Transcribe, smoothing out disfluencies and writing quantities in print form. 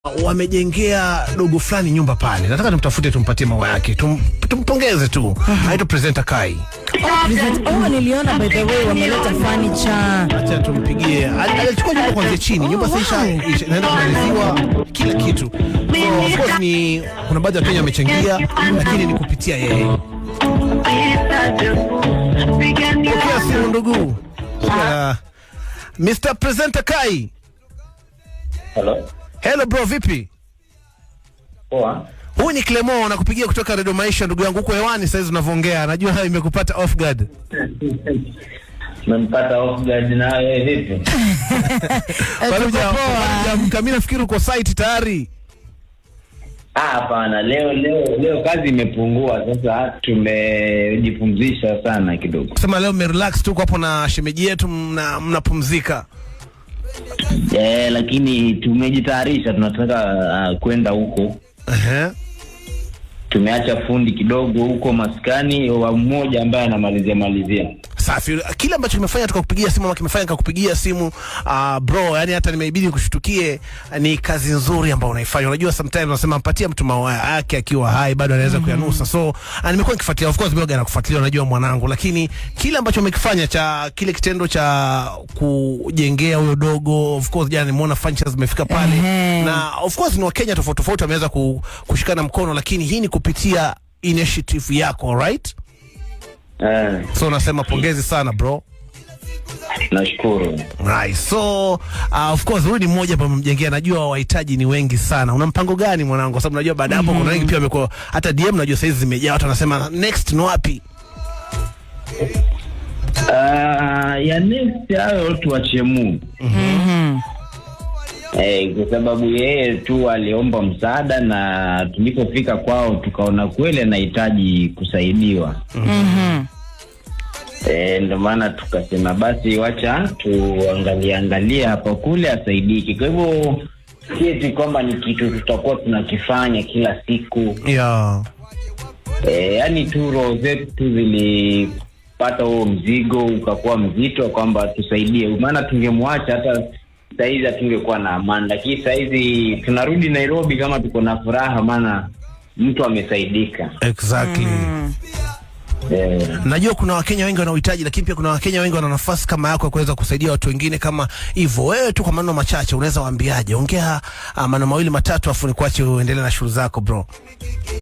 Wamejengea dogo fulani nyumba pale. Nataka tumtafute, tumpatie maua yake. Tumpongeze tu. Haito presenter Kai. Niliona by the way wameleta furniture. Acha tumpigie. Alichukua nyumba kwanza chini. Nyumba sasa inaenda kumaliziwa kila kitu. So of course ni kuna baadhi ya Kenya wamechangia, lakini ni kupitia yeye. Pokea simu ndugu. Mr. Presenter Kai. Hello bro, vipi? Poa. Huyu ni Clemo na kupigia kutoka Radio Maisha ndugu yangu, uko hewani sasa hivi unavyoongea. Najua imekupata off guard. Nimepata off guard na wewe vipi? Mimi nafikiri uko site tayari. Hapana, leo kazi imepungua, sasa tumejipumzisha sana kidogo. Sema leo relax tu hapo na shemeji yetu mnapumzika. Lakini tumejitayarisha, tunataka kwenda huko. Tumeacha fundi kidogo huko maskani wa mmoja ambaye anamalizia. Safi. Kile ambacho kimefanya tukakupigia simu ama kimefanya nikakupigia simu bro, yani hata nimeibidi kushtukie, ni kazi nzuri ambayo unaifanya. Unajua sometimes unasema mpatia mtu maua yake akiwa hai bado anaweza kuyanusa. So nimekuwa nikifuatilia, of course mimi nakufuatilia, unajua mwanangu, lakini kile ambacho umekifanya cha kile kitendo cha kujengea huyo dogo, of course jana nimeona furniture zimefika pale. Na of course ni Wakenya tofauti tofauti wameweza kushikana mkono, lakini hii ni kupitia initiative yako, right? So nasema pongezi sana bro. Nashukuru. Right. So of course huyu ni mmoja hapa mmjengea, najua wahitaji ni wengi sana. Una mpango gani mwanangu? Kwa sababu najua baada hapo kuna wengi pia wamekuwa hata DM najua sasa hizi zimejaa, watu wanasema next ni wapi? Ya next hayo tuachie Mungu. Kwa sababu yeye tu aliomba msaada na tulipofika kwao tukaona kweli anahitaji kusaidiwa. Ndio maana tukasema basi wacha tuangalie hapa kule asaidiki. Kwa hivyo kieti kwamba ni kitu tutakuwa tunakifanya kila siku. Yani tu roho zetu zilipata huo mzigo ukakuwa mzito kwamba tusaidie. Maana tungemwacha hata saizi hatungekuwa na amani, lakini saizi tunarudi Nairobi kama tuko na furaha, maana mtu amesaidika. Exactly. Najua kuna Wakenya wengi wanaohitaji, lakini pia kuna Wakenya wengi wana nafasi kama yako ya kuweza kusaidia watu wengine kama hivyo. Wewe tu kwa maneno machache unaweza waambiaje? Ongea maneno mawili matatu afu nikuache uendelee na shughuli zako bro.